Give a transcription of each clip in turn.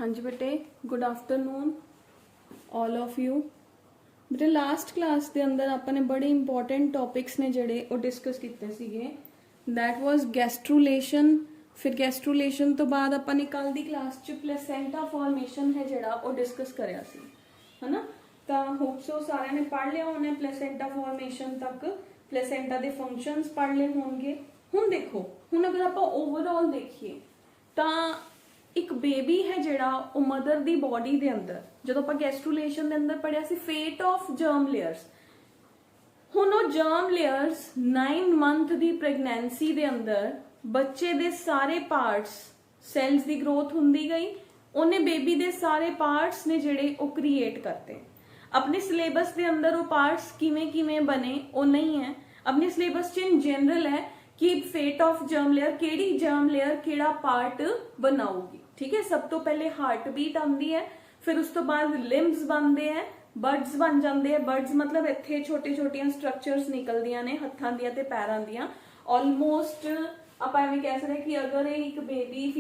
हाँ जी बेटे, good afternoon all of you. बेटे लास्ट क्लास के अंदर आपने बड़े इंपॉर्टेंट टॉपिक्स ने जड़े वो डिस्कस किए सीगे। That was gastrulation. फिर गैस्ट्रुलेशन तो बाद अपने कल की क्लास च प्लेसेंटा फॉर्मेशन है जड़ा वो डिस्कस करया सी, है ना। तो होप सो सारे ने पढ़ लिया होने प्लेसेंटा फॉर्मेशन तक, प्लेसेंटा के फंक्शंस पढ़ ले होंगे। हुण देखो, हुण अगर आप ओवरऑल देखिए तो एक बेबी है जड़ा वो मदर दी बॉडी दे अंदर, जो आप गैस्ट्रुलेशन दे अंदर पढ़िया सी फेट ऑफ जर्म लेयर्स। हुण वो जर्म लेयर्स 9 मंथ दी प्रेगनेंसी दे अंदर बच्चे दे सारे पार्ट्स सैल्स दी ग्रोथ हुंदी गई। उन्हें बेबी दे सारे पार्ट्स ने जड़े वो क्रिएट करते। अपने सिलेबस दे अंदर वो पार्ट्स किवें किवें बने वो नहीं है। अपने सिलेबस च इन जनरल है कि फेट ऑफ जर्म लेयर केड़ी जर्म लेयर केड़ा पार्ट बनाऊगी। ठीक है, सब तो पहले हार्ट बीट आती है, फिर उस तो बाद लिम्स बनते हैं, बर्ड्स बन जाते हैं। बर्ड्स मतलब इत्थे छोटे छोटिया स्ट्रक्चर्स निकलदियां ने हत्थां दियां ते पैरां दियां। ऑलमोस्ट आप एवें कह सकते कि अगर एक बेबी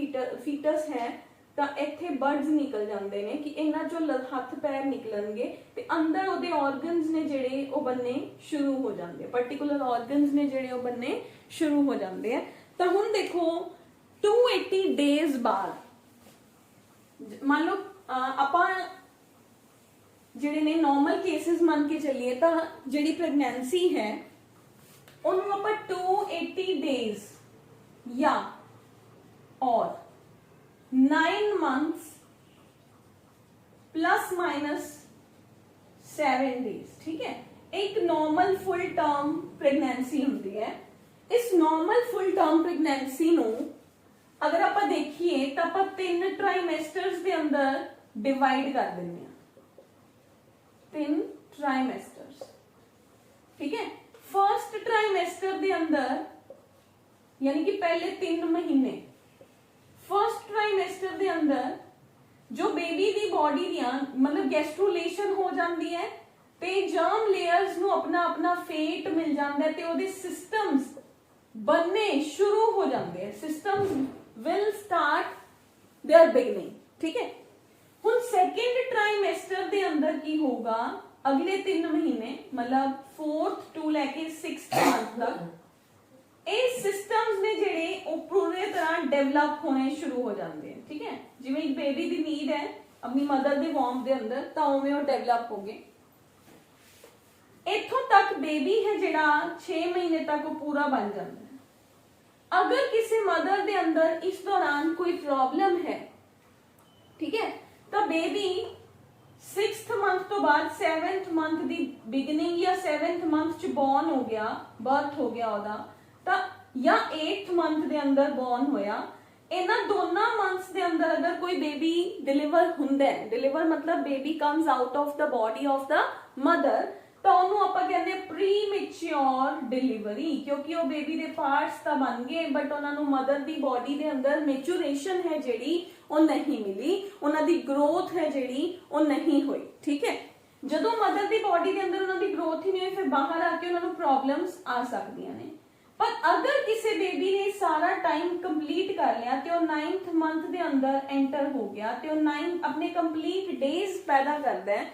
फीटस है तो इत्थे बर्ड्स निकल जाते हैं कि इन्हां चों हत्थ पैर निकलणगे ते अंदर उहदे ऑर्गन्स ने जिहड़े वो बनने शुरू हो जाते हैं, पर्टिकुलर ऑर्गन्स ने जिहड़े वो बनने शुरू हो जाते हैं। तो हुण देखो 280 डेज बाद मान लो आपां जिहड़े ने नॉर्मल केसेस मान के चलिए तो जिहड़ी प्रेगनेंसी है उन्होंने आपां 280 डेज या और 9 मंथ्स प्लस माइनस 7 डेज, ठीक है, एक नॉर्मल फुल टर्म प्रेगनेंसी होती है। इस नॉर्मल फुल टर्म प्रेगनेंसी नो अगर आप देखिए तो आप 3 ट्राइमेस्टर्स के अंदर डिवाइड कर देंगे। 3 ट्राइमेस्टर्स, ठीक है। फर्स्ट ट्राइमेस्टर के अंदर यानी कि पहले 3 महीने, फर्स्ट ट्राइमेस्टर के अंदर जो बेबी दी बॉडी दियां मतलब गैस्ट्रुलेशन हो जाती है ते जर्म लेयर्स नु अपना अपना फेट मिल जाता है ते ओदे सिस्टम्स बनने शुरू हो जाते हैं। Systems will start their beginning, ठीक है। हुण सेकेंड ट्राइमेस्टर के अंदर की होगा अगले 3 महीने मतलब 4th टू लेके 6th मंथ तक ये सिस्टम्स ने जेड़े वो पूरी तरह डेवलप होने शुरू हो जाते हैं, ठीक है। जिवें एक बेबी दी नीड है अपनी मदर दे वॉर्म दे अंदर तो उवें वो डेवलप हो गए। इथों तक बेबी है जेड़ा 6 महीने तक वो पूरा बन जाता है। अगर किसी मदर दे अंदर इस दौरान कोई प्रॉब्लम है, ठीक है, तो बेबी 6th मंथ तो बाद 7th मंथ दी बिगिनिंग या 7th मंथ च बॉर्न हो गया, बर्थ हो गया ओदा, तो या 8th मंथ दे अंदर बॉर्न होया। इन्हां दोनों मंथ्स दे अंदर अगर कोई बेबी डिलीवर हुंदा है, डिलीवर मतलब baby comes out of the body of the mother, तो उन्होंने आपां कहंदे प्रीमेच्योर डिलीवरी, क्योंकि वो बेबी दे पार्ट्स तो बन गए बट उन्होंने मदर दी बॉडी दे अंदर मैच्योरेशन है जिहड़ी वो नहीं मिली, उन्हां दी ग्रोथ है जिहड़ी वो नहीं हुई, ठीक है। जदों मदर दी बॉडी दे अंदर उन्हां दी ग्रोथ ही नहीं हुई फिर बाहर आके उन्होंने प्रॉब्लम्स आ सकदियां ने। पर अगर किसी बेबी ने सारा टाइम कंप्लीट कर लिया तो 9th मंथ के अंदर एंटर हो गया तो 9 अपने कंप्लीट डेज पैदा करता है,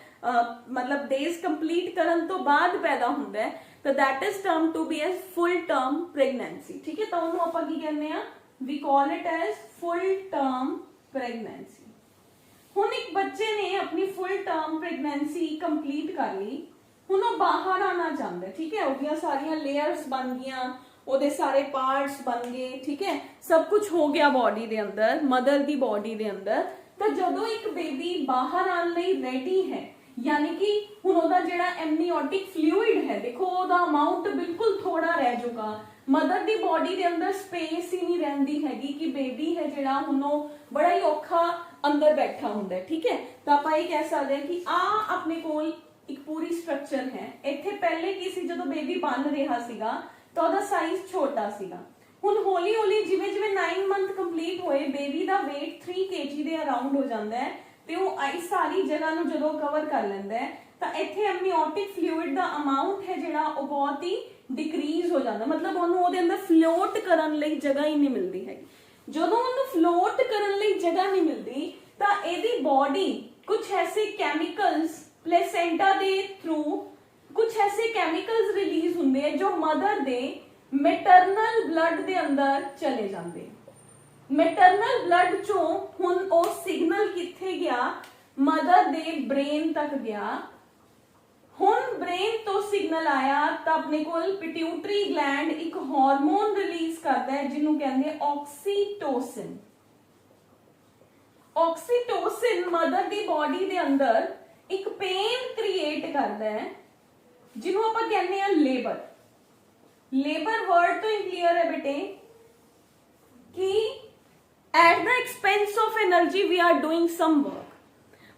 मतलब डेज कंप्लीट करन तो बाद पैदा होता है, तो that is term to be as full term pregnancy, ठीक है। तो उन्होंने आपां की कहने हैं, we call it as full term pregnancy. हुण एक बच्चे ने अपनी फुल टर्म प्रेगनेंसी कंप्लीट कर ली, हुण वो बाहर आना चाहता है, ठीक है। उसदियां सारियां लेयर्स बन गईयां, ओदे सारे पार्ट्स बन गए, ठीक है, सब कुछ हो गया बॉडी दे अंदर, मदर दी बॉडी दे अंदर। तो जदों एक बेबी बाहर आने लई रेडी है यानी कि हुण ओदा जिहड़ा एमनियोटिक फ्लूइड है, देखो ओदा अमाउंट बिल्कुल थोड़ा रह चुका, मदर दी बॉडी दे अंदर स्पेस ही नहीं रहंदी हैगी कि बेबी है जिहड़ा हुण ओ बड़ा ही औखा अंदर बैठा हुंदा है, ठीक है। तो आपां ये कह सकते हैं कि आ अपने कोल एक पूरी स्ट्रक्चर है। इत्थे पहले की सी जदों बेबी बन रहा सीगा तो ओदा साइज छोटा सीगा। हुण हौली हौली जिवें जिवें 9 मंथ कंप्लीट होए बेबी दा वेट 3 kg दे अराउंड हो जाता है ते वो आई सारी जगह नूं जदों कवर कर लैंदा है तो इत्थे एमनियोटिक फ्लूइड दा अमाउंट है जिहड़ा वो बहुत ही डिक्रीज हो जाता, मतलब उन्होंने ਉਹਦੇ अंदर फ्लोट करन लई जगह ही नहीं मिलती है। जदों ਉਹਨੂੰ फ्लोट करन लई जगह नहीं मिलती तो बॉडी कुछ ऐसे केमिकल्स प्लेसेंटा दे थ्रू कुछ ऐसे केमिकल्स रिलीज होंगे हैं जो मदर दे मैटरनल ब्लड दे अंदर चले जाते हैं। मैटरनल ब्लड चो हुन ओ सिग्नल किथे गया, मदर दे ब्रेन तक गया। हुन ब्रेन तो सिग्नल आया तो अपने कोल पिट्यूटरी ग्लैंड एक हार्मोन रिलीज करता है जिन्हों कहते हैं ऑक्सीटोसिन। ऑक्सीटोसिन मदर दी बॉडी दे अंदर एक पेन क्रिएट करता है जिन्हों आप कहते हैं लेबर। लेबर वर्ड तो क्लियर है बेटे कि at the expense of energy we are doing some work.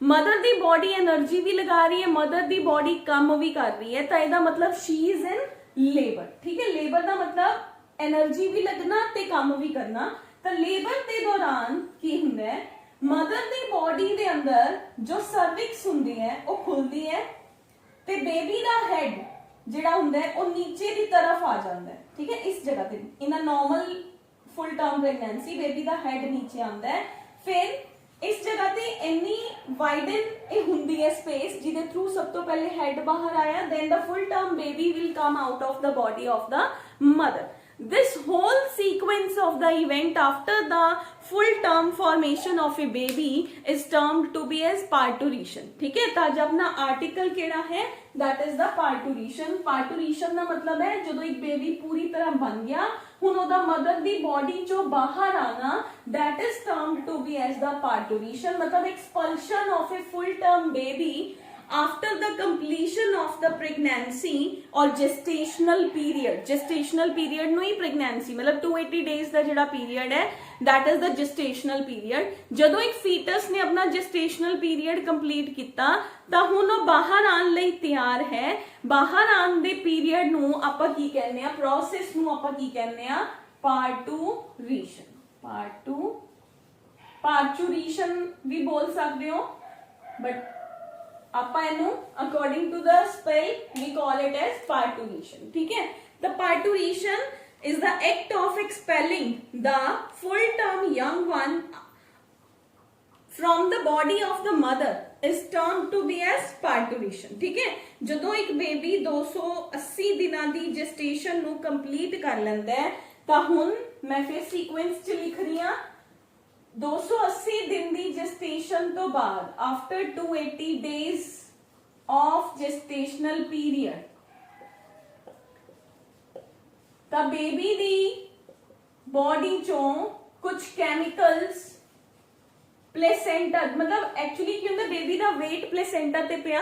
Mother दी बॉडी एनर्जी भी लगा रही है, मदर दी बॉडी काम भी कर रही है, तो यदा मतलब शी इज इन लेबर। ठीक है, लेबर का मतलब एनर्जी भी लगना ते काम भी करना। तो लेबर के दौरान की हुंदा है, मदर दी बॉडी दे अंदर जो सर्विक्स हुंदी है वो खुलती है ते बेबी दा हेड जिहड़ा हुंदा है वो नीचे की तरफ आ जाता है। ठीक है, इस जगह पे in a normal full term pregnancy baby दा हेड नीचे आता है। फिर इस जगह पे इन्नी वाइडन हुंदी है स्पेस जिदे थ्रू सब तो पहले हेड बाहर आया, then the full term baby will come out of the body of the mother. This whole sequence of the event after the full term formation of a baby is termed to be as parturition। ठीक है, तो आज अपना article केड़ा है, that is the parturition। parturition का मतलब है जो एक बेबी पूरी तरह बन गया हुन ओदा मदर दी बॉडी चो बाहर आना, that is termed to be as the parturition। मतलब expulsion of a full term baby after the completion of the pregnancy or gestational period। gestational period नु ही pregnancy मतलब 280 days ਦਾ ਜਿਹੜਾ period है that is the gestational period। ਜਦੋਂ ਇੱਕ fetus ਨੇ अपना gestational period complete ਕੀਤਾ ਤਾਂ ਹੁਣ ਉਹ ਬਾਹਰ ਆਉਣ ਲਈ ਤਿਆਰ ਹੈ। ਬਾਹਰ ਆਉਣ ਦੇ period ਨੂੰ ਆਪਾਂ ਕੀ ਕਹਿੰਦੇ ਆ, process ਨੂੰ ਆਪਾਂ ਕੀ ਕਹਿੰਦੇ ਆ, parturition। parturition ਵੀ ਬੋਲ ਸਕਦੇ ਹੋ but ਆਪਾਂ ਇਹਨੂੰ according to the spell we call it as parturition। ठीक है, the parturition is the act of expelling the full term young one from the body of the mother is termed to be as parturition। ठीक है, ਜਦੋਂ ਇੱਕ baby 280 ਦਿਨਾਂ ਦੀ gestation ਨੂੰ complete ਕਰ ਲੈਂਦਾ ਹੈ ਤਾਂ ਹੁਣ ਮੈਂ ਫਿਰ sequence ਚ ਲਿਖ ਰਹੀ ਹਾਂ 280 दिन दी gestation तो बाद after 280 days of gestational period ता बेबी दी बॉडी चों कुछ केमिकल्स प्लेसेंटा मतलब एक्चुअली की हुंदा बेबी दा वेट प्लेसेंटा ते पिया,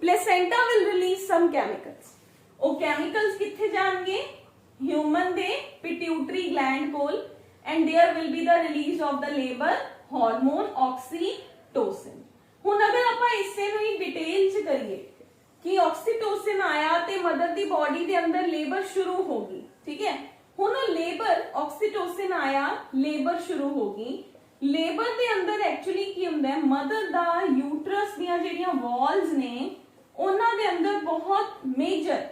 placenta will release some chemicals. ओ केमिकल्स किथे जाणगे, ह्यूमन दे पिट्यूटरी ग्लैंड कोल and there will be the release of the labor hormone oxytocin। ਹੁਣ ਅਗਰ ਆਪਾਂ ਇਸੇ ਨੂੰ ਹੀ ਡਿਟੇਲ ਚ ਕਰੀਏ ਕਿ oxytocin ਆਇਆ ਤੇ ਮਦਰ ਦੀ ਬੋਡੀ ਦੇ ਅੰਦਰ ਲੇਬਰ ਸ਼ੁਰੂ ਹੋ ਗਈ। ਠੀਕ ਹੈ, ਹੁਣ ਲੇਬਰ oxytocin ਆਇਆ, ਲੇਬਰ ਸ਼ੁਰੂ ਹੋ ਗਈ। ਲੇਬਰ ਦੇ ਅੰਦਰ ਐਕਚੁਅਲੀ ਕੀ ਹੁੰਦਾ ਹੈ, ਮਦਰ ਦਾ ਯੂਟਰਸ ਦੀਆਂ ਜਿਹੜੀਆਂ ਵਾਲਸ ਨੇ ਉਹਨਾਂ ਦੇ ਅੰਦਰ ਬਹੁਤ ਮੇਜਰ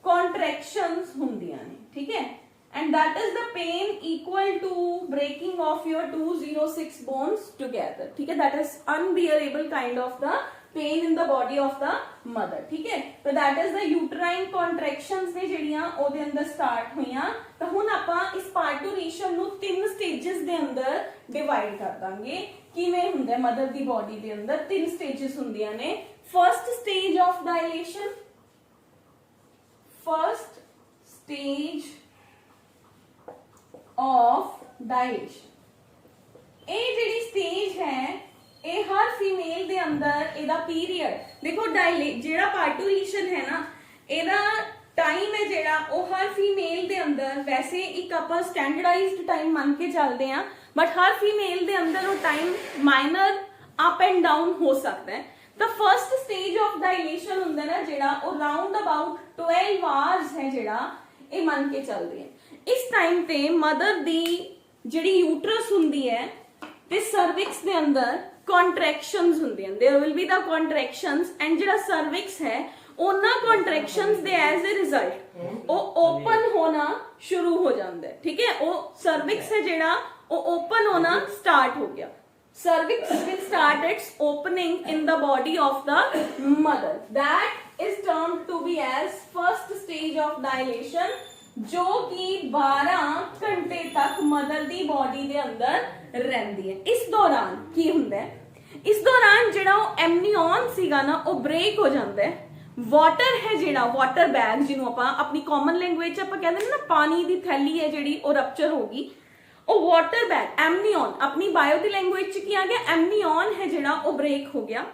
ਕੰਟਰੈਕਸ਼ਨਸ ਹੁੰਦੀਆਂ ਨੇ। ਠੀਕ ਹੈ, and that is the pain equal to breaking of your 206 bones together। ठीक है, that is unbearable kind of the pain in the body of the mother। ठीक है, तो that is the uterine contractions ने ਜਿਹੜੀਆਂ ਉਹਦੇ ਅੰਦਰ start ਹੋਈਆਂ। ਤਾਂ ਹੁਣ ਆਪਾਂ ਇਸ parturition ਨੂੰ 3 stages ਦੇ ਅੰਦਰ divide ਕਰ ਦਾਂਗੇ। ਕਿਵੇਂ ਹੁੰਦਾ ਮਦਰ ਦੀ ਬੋਡੀ ਦੇ ਅੰਦਰ 3 stages ਹੁੰਦੀਆਂ ਨੇ। first stage of dilation, first stage of dilation। ਇਹ ਜਿਹੜੀ stage ਹੈ ਇਹ ਹਰ ਫੀਮੇਲ ਦੇ ਅੰਦਰ ਇਹਦਾ ਪੀਰੀਅਡ ਦੇਖੋ ਜਿਹੜਾ parturition ਹੈ ਨਾ ਇਹਦਾ ਟਾਈਮ ਹੈ ਜਿਹੜਾ ਉਹ ਹਰ ਫੀਮੇਲ ਦੇ ਅੰਦਰ ਵੈਸੇ ਇੱਕ ਆਪਾਂ ਸਟੈਂਡਰਡਾਈਜ਼ਡ ਟਾਈਮ ਮੰਨ ਕੇ ਚੱਲਦੇ ਆ ਬਟ ਹਰ ਫੀਮੇਲ ਦੇ ਅੰਦਰ ਉਹ time minor up and down ਹੋ ਸਕਦਾ ਹੈ। ਤਾਂ ਫਰਸਟ ਸਟੇਜ ਆਫ ਡਾਇਲੇਸ਼ਨ ਹੁੰਦਾ ਨਾ ਜਿਹੜਾ ਉਹ ਰਾਉਂਡ ਅਬਾਊਟ 12 ਆਵਰਸ ਹੈ ਜਿਹੜਾ ਇਹ ਮੰਨ ਕੇ ਚੱਲਦੇ ਆ। ਇਸ ਟਾਈਮ ਤੇ ਮਦਰ ਦੀ ਜਿਹੜੀ ਯੂਟਰਸ ਹੁੰਦੀ ਹੈ ਤੇ ਸਰਵਿਕਸ ਦੇ ਅੰਦਰ ਕੰਟਰੈਕਸ਼ਨਸ ਹੁੰਦੀਆਂ, there will be the contractions and ਜਿਹੜਾ ਸਰਵਿਕਸ ਹੈ ਉਹਨਾਂ ਕੰਟਰੈਕਸ਼ਨਸ ਦੇ ਐਜ਼ ਅ ਰਿਜ਼ਲਟ ਉਹ ਓਪਨ ਹੋਣਾ ਸ਼ੁਰੂ ਹੋ ਜਾਂਦਾ ਹੈ। ਠੀਕ ਹੈ, ਉਹ ਸਰਵਿਕਸ ਹੈ ਜਿਹੜਾ ਉਹ ਓਪਨ ਹੋਣਾ ਸਟਾਰਟ ਹੋ ਗਿਆ। cervix will start its opening in the body of the mother. That is termed to be as first stage of dilation, जो कि 12 घंटे तक मदर दी बॉडी दे अंदर रहंदी है। इस दौरान की हुंदा है, इस दौरान जिहड़ा एमनियन सीगा ना वो ब्रेक हो जाता है। वाटर है जिहड़ा वाटर बैग जिन्हों आपां अपनी कॉमन लैंग्वेज आपां कहंदे ना पानी दी थैली है जिहड़ी वो रप्चर होगी, ਉਹ ਵਾਟਰ ਬੈਗ ਐਮਨੀਓਨ ਆਪਣੀ ਬਾਇਓ ਦੀ ਲੈਂਗੁਏਜ ਚ ਕੀ ਆ ਗਿਆ, ਐਮਨੀਓਨ ਹੈ ਜਿਹੜਾ ਉਹ ਬ੍ਰੇਕ ਹੋ ਗਿਆ।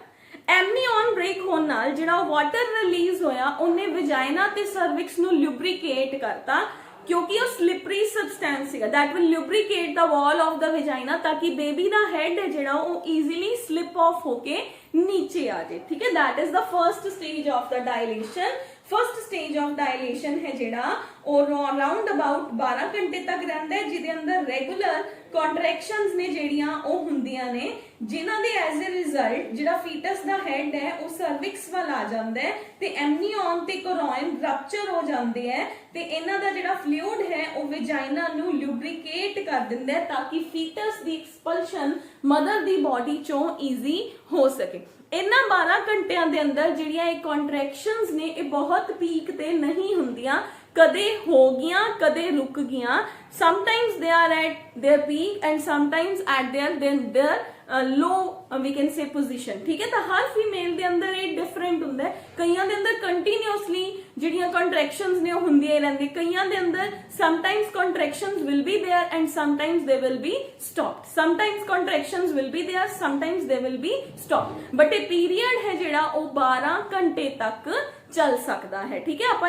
ਐਮਨੀਓਨ ਬ੍ਰੇਕ ਹੋਣ ਨਾਲ ਜਿਹੜਾ ਵਾਟਰ ਰਿਲੀਜ਼ ਹੋਇਆ ਉਹਨੇ ਵਜਾਈਨਾ ਤੇ ਸਰਵਿਕਸ ਨੂੰ ਲੁਬਰੀਕੇਟ ਕਰਤਾ, ਕਿਉਂਕਿ ਉਹ ਸਲਿਪਰੀ ਸਬਸਟੈਂਸ ਸੀਗਾ that will lubricate the wall of the vagina ਤਾਂ ਕਿ ਬੇਬੀ ਦਾ ਹੈਡ ਹੈ ਜਿਹੜਾ ਉਹ ਈਜ਼ੀਲੀ ਸਲਿਪ ਆਫ ਹੋ ਕੇ ਨੀਚੇ ਆ ਜਾਏ। ਠੀਕ ਹੈ, that is the first stage of the dilation। First stage of dilation है जिहड़ा और अराउंड अबाउट 12 घंटे तक रहंदा है, जिहदे अंदर रेगुलर कॉन्ट्रैक्शंस ने जिहड़ियां ओ हुंदियां ने, जिन्हां दे एज ए रिजल्ट जिहड़ा फीटस दा हेड है वो सर्विक्स वाल आ जांदा है ते एमनियन ते कोरोइन रप्चर हो जांदे है ते इन्हां दा जिहड़ा फ्लूइड है वो वेजाइना नू लुब्रिकेट कर दिंदा है ताकि फीटस दी एक्सपल्शन मदर दी बॉडी चों ईजी हो सके। इन्हां 12 घंटियां दे अंदर जिहड़ियां ये कॉन्ट्रैक्शंस ने ये बहुत पीक ते नहीं हुंदियां, कदे हो गईयां कदे रुक गईयां। Sometimes they are at their peak and sometimes at their low we can say position. ठीक है, तो हर फीमेल दे अंदर ये डिफरेंट हुंदा है। कईयां दे अंदर कंटीन्यूअसली जिहड़ियां कॉन्ट्रैक्शंस ने हुंदियां रहंदी, कईयां दे अंदर sometimes contractions will be there and sometimes they will be stopped, sometimes contractions will be there sometimes they will be stopped. But ये पीरियड है जिहड़ा वो 12 घंटे तक चल सकता है। ठीक है, आप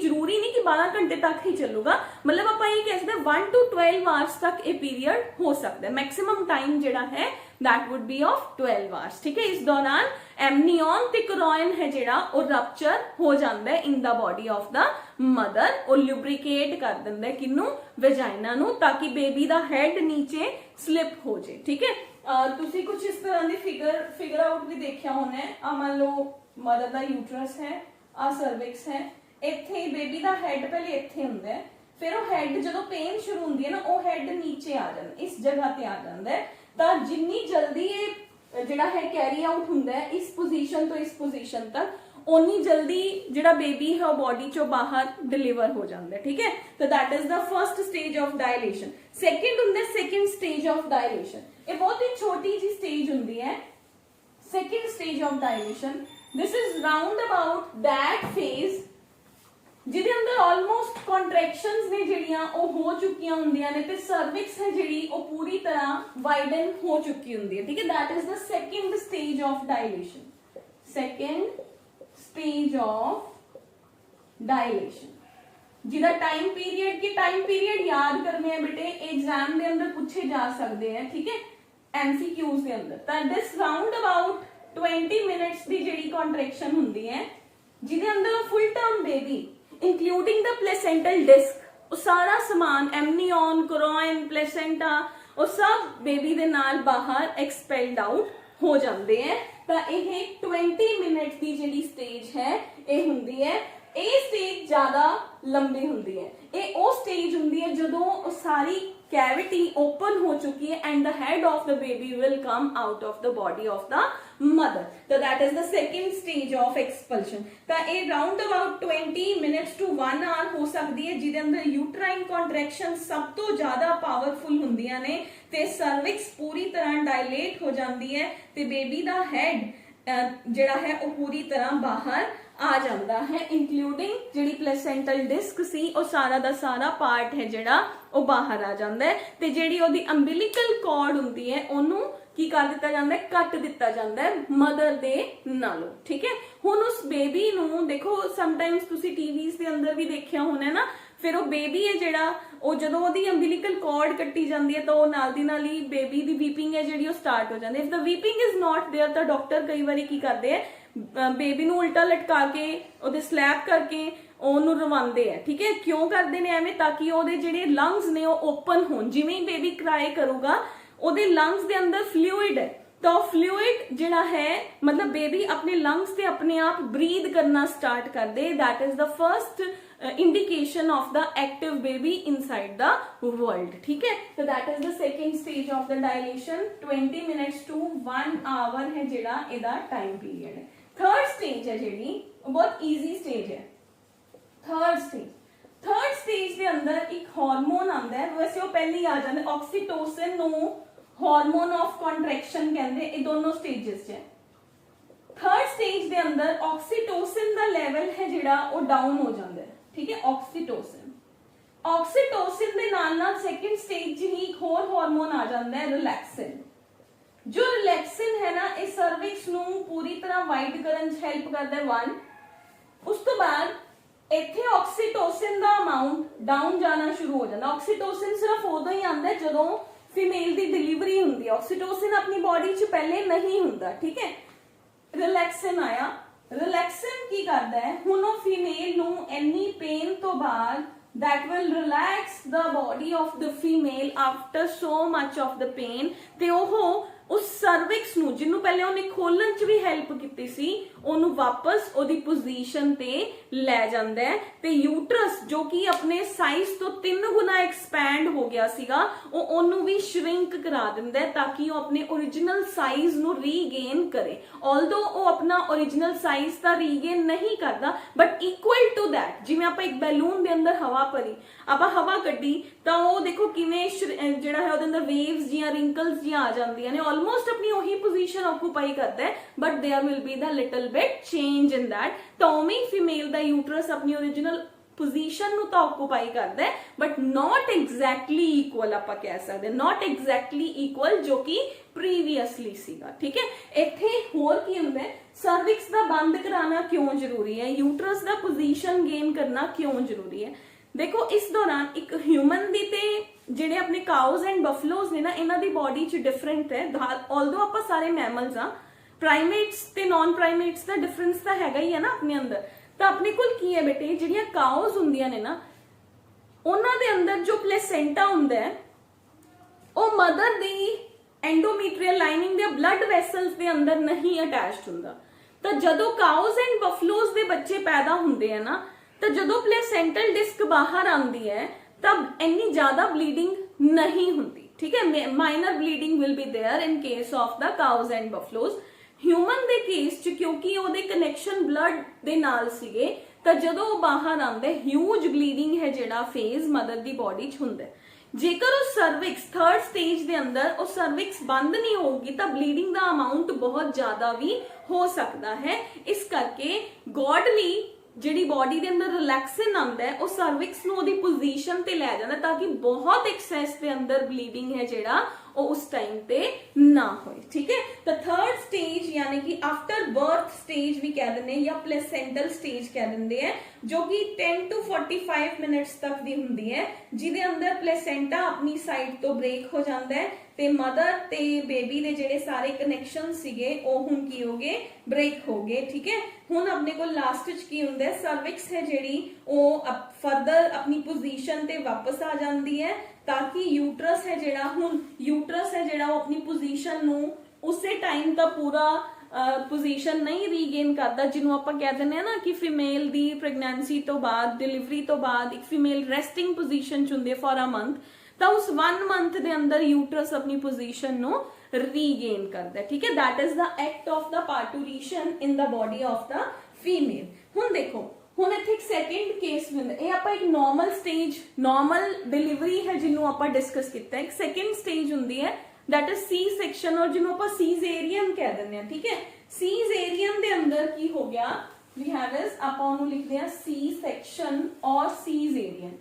जरूरी नहीं कि 12 घंटे तक ही चलूगा, मतलब आप ये कह सकते हैं 1 to 12 आवर्स तक ये पीरियड हो सकता है। मैक्सिमम टाइम जिहड़ा है that would be of 12 hours. ठीक है, इस दौरान एमनियन ते कोरोइन है जिहड़ा वो रप्चर हो जाता है इन the body of the mother, और लुब्रिकेट कर दिंदा है किनू, वेजाइना नू, ताकि बेबी दा हेड नीचे स्लिप हो जाए। ठीक है, तुसी कुछ इस तरह की फिगर आउट भी देखा होना है। मान लो मदर दा यूट्रस है, आ सर्विक्स है, इत्थे बेबी दा हेड पहले इत्थे हुंदा है, फिर वो हेड जदों पेन शुरू हुंदी है ना वो हेड नीचे आ जांदा, इस जगह ते आ जांदा है। तां जिन्नी जल्दी ये जिहड़ा है कैरी आउट हुंदा है इस पोजीशन तो इस पोजीशन तक, उन्नी जल्दी जिहड़ा बेबी है वो बॉडी चों बाहर डिलीवर हो जांदा है। ठीक है, तो that is the first stage of dilation. Second हुंदा है सेकंड स्टेज ऑफ डायलेशन। ये बहुत ही छोटी जी स्टेज हुंदी है, second stage of dilation. This is round about that phase जिहदे अंदर ऑलमोस्ट कॉन्ट्रैक्शंस ने जिहड़ियां वो हो चुकियां हुंदियां ने ते सर्विक्स है जिहड़ी वो पूरी तरह वाइडन हो चुकी हुंदी है। ठीक है, that is the second stage of dilation. Second stage of dilation जिहदा टाइम पीरियड याद करने हैं बेटे, एग्जाम दे अंदर पूछे जा सकते हैं। ठीक है, एमसीक्यूज दे अंदर। तां दिस राउंड अबाउट 20 मिनट्स दी जिहड़ी कॉन्ट्रैक्शन हुंदी है जिहदे अंदर full term baby including the placental disc, वो सारा समान एमनियन कोरोइन प्लेसेंटा वो सब बेबी दे नाल बाहर एक्सपेल्ड आउट हो जाते हैं। तो यह 20 मिनट की जिहड़ी स्टेज है ये हुंदी है। ये स्टेज ज्यादा लंबी हुंदी है, ये वो स्टेज हुंदी है जदों सारी कैविटी ओपन हो चुकी है and the head of the baby will come out of the body of the mother. तो that is the second stage of expulsion. तो ये round about 20 minutes to 1 hour हो सकती है, जिहदे अंदर यूट्राइन कॉन्ट्रैक्शन सब तो ज्यादा पावरफुल हुंदियां ने ते सर्विक्स पूरी तरह डायलेट हो जाती है ते बेबी दा हेड जिहड़ा है वो पूरी तरह बाहर आ जाता है, इंक्लूडिंग जिहड़ी प्लेसेंटल डिस्क सी वो सारा दा सारा पार्ट है जिहड़ा वो बाहर आ जाता है ते जिहड़ी ओहदी अंबिलिकल कॉर्ड हुंदी है ओनू की कर दिता जाता है, कट दिता जाता है मदर दे नालों। ठीक है, हुण उस बेबी नू देखो समटाइम्स तुसी टीवीज दे अंदर भी देखिया होना है ना, फिर वो बेबी है जिहड़ा वो जदों ओहदी अंबिलिकल कॉर्ड कट्टी जाती है तो नाल दी नाल ही बेबी दी वीपिंग है जिहड़ी वो स्टार्ट हो जाती है। If the weeping is not there तो डॉक्टर कई बारी की करदे है बेबी नू उल्टा लटका के ओहदे स्लैप करके ओनू रवांदे है। ठीक है, क्यों करते हैं एवें, ताकि ओहदे जिहड़े लंग्स ने वो ओपन होण। जिवें ही बेबी क्राई करूगा ओहदे लंग्स दे अंदर फ्लूइड है तो फ्लूइड जिहड़ा है मतलब बेबी अपने लंग्स से अपने आप ब्रीद करना स्टार्ट कर दे, that is the first indication of the active baby inside the world. ठीक है, तो that is the second stage of the dilation. 20 minutes to 1 hour है जिहड़ा इहदा टाइम पीरियड है। थर्ड स्टेज है जिहड़ी बहुत ईजी स्टेज है। थर्ड स्टेज के अंदर एक हार्मोन आता है, वैसे वो पहले ही आ जाता है, ऑक्सीटोसिन नो हार्मोन ऑफ कॉन्ट्रैक्शन कहते हैं। ये दोनों स्टेजेस है। थर्ड स्टेज के अंदर ऑक्सीटोसिन का लेवल है जिहड़ा वो डाउन हो जाता है। ठीक है, ऑक्सीटोसिन के नाल सेकंड स्टेज ही एक होर हार्मोन आ जाता है रिलैक्सिन। जो रिलैक्सिन है ना, ये सर्विक्स नू पूरी तरह वाइड करन च हेल्प करता है 1। उस तो बाद इत्थे ऑक्सीटोसिन का अमाउंट डाउन जाना शुरू हो जाता। ऑक्सीटोसिन सिर्फ उदों ही आता है जदों फीमेल की डिलीवरी होंदी है। ऑक्सीटोसिन अपनी बॉडी च पहले नहीं होंदा। ठीक है, रिलैक्सिन आया। रिलैक्सिन की करता है, हुण वो फीमेल नू इन्नी पेन तो बाद that will relax the body of the female after so much of the pain ਤੇ ਉਹ उस सर्विक्स नू जिन्नू पहले उन्हें खोलन च भी हेल्प की सी ओनू वापस ओदी पोजीशन ते ले जांदा है ते यूट्रस जो कि अपने साइज तो 3 गुना एक्सपैंड हो गया सीगा वो ओनू भी श्रिंक करा दिंदा है ताकि वो अपने ओरिजिनल साइज नू रीगेन करे। ऑल्दो वो अपना ओरिजिनल साइज ता रीगेन नहीं करता बट इक्वल टू दैट जिवें आपां एक बैलून दे अंदर हवा भरी आपां हवा कड्डी तां वो देखो किवें जिहड़ा है ओदे अंदर वेव्स जियां रिंकल्स जियां आ जांदियां ने ऑलमोस्ट अपनी वही पोजीशन ऑक्यूपाई करता है but there will be the little bit change in that. तो उमें फीमेल दा यूट्रस अपनी ओरिजिनल पोजीशन नु तो ऑक्यूपाई करता है बट नॉट एग्जैक्टली इक्वल आपां कह सकते नॉट एग्जैक्टली इक्वल जो कि प्रीवियसली सीगा। ठीक है, इत्थे होर की हुंदा है सर्विक्स दा बंद कराना क्यों जरूरी है, यूट्रस दा पोजीशन गेन करना क्यों जरूरी है। देखो इस दौरान एक ह्यूमन दी ते ਜਿਹੜੇ अपने काउज एंड बफलोज ने ना इन्हां दी बॉडी च डिफरेंट है। ऑल्दो आपां सारे मैमल्स हाँ प्राइमेट्स ते नॉन प्राइमेट्स दा डिफरेंस तां हैगा ही है ना अपने अंदर। तो अपने कोल की है बेटे जिहड़ियां काउज हुंदियां ने ना उन्हां दे अंदर जो प्लेसेंटा हुंदा है वो मदर दी एंडोमीट्रियल लाइनिंग दे ब्लड वैसल्स दे अंदर नहीं अटैच्ड हुंदा। तो जदों काउज एंड बफलोज दे बच्चे पैदा हुंदे हैं ना तो जदों प्लेसेंटल डिस्क बाहर आंदी है तब इतनी ज्यादा ब्लीडिंग नहीं होती। ठीक है, minor bleeding will be there in case of the cows and buffaloes. Human दे केस च क्योंकि ओदे कनैक्शन ब्लड दे नाल सीगे तो जदों बाहर आंदे ह्यूज ब्लीडिंग है जिहड़ा फेज मदर दी बॉडी च हुंदा है। जेकर उस सर्विक्स थर्ड स्टेज दे अंदर उस सर्विक्स बंद नहीं होगी तो ब्लीडिंग दा अमाउंट बहुत ज्यादा भी हो सकता है। इस करके गॉडली जिहड़ी बॉडी दे अंदर रिलैक्सिन आंदा है उस सर्विक्स नू ओदी पोजीशन ते ले जांदा ताकि बहुत एक्सेस दे अंदर ब्लीडिंग है जिहड़ा उस टाइम पे ना होए। ठीक है, तो थर्ड स्टेज यानी कि आफ्टर बर्थ स्टेज भी कह देंगे या प्लेसेंटल स्टेज कह देंगे हैं जो कि 10 to 45 मिनट्स तक दी हुंदी है जिहदे अंदर प्लेसेंटा अपनी साइड तो ब्रेक हो जाता है ते मदर ते बेबी दे जेडे सारे कनैक्शन सीगे ओ हुण की हो गए ब्रेक हो गए। ठीक है, हुण अपने को लास्ट च की हुंदा है सर्विक्स है जेडी ओ फर्दर अपनी पोजीशन ते वापस आ जाती है ताकि यूट्रस है जेड़ा हुण यूट्रस है जेड़ा वो अपनी पोजीशन नू उसे टाइम तक पूरा पोजीशन नहीं रीगेन करता जिन्हों आप कह दें ना कि फीमेल दी प्रेगनेंसी तो बाद डिलीवरी तो बाद एक फीमेल रेस्टिंग पोजीशन च हुंदी है फॉर अ मंथ तो उस 1 मंथ दे अंदर यूट्रस अपनी पोजीशन नो रीगेन करता है। ठीक है, that is the act of the parturition in the body of the female. हुण देखो हुण इत्थे एक सेकंड केस हुंदा है आपां एक नॉर्मल स्टेज नॉर्मल डिलीवरी है जिन्हों आपां डिस्कस कीता है। एक सेकंड स्टेज हुंदी है दैट इज सी सेक्शन और जिन्हों आपां सीजेरियन कह दिंदे हैं। ठीक है, सीजेरियन दे अंदर की हो गया वी हैव इज आपां ओनू लिखदे हैं सी सेक्शन और सीजेरियन।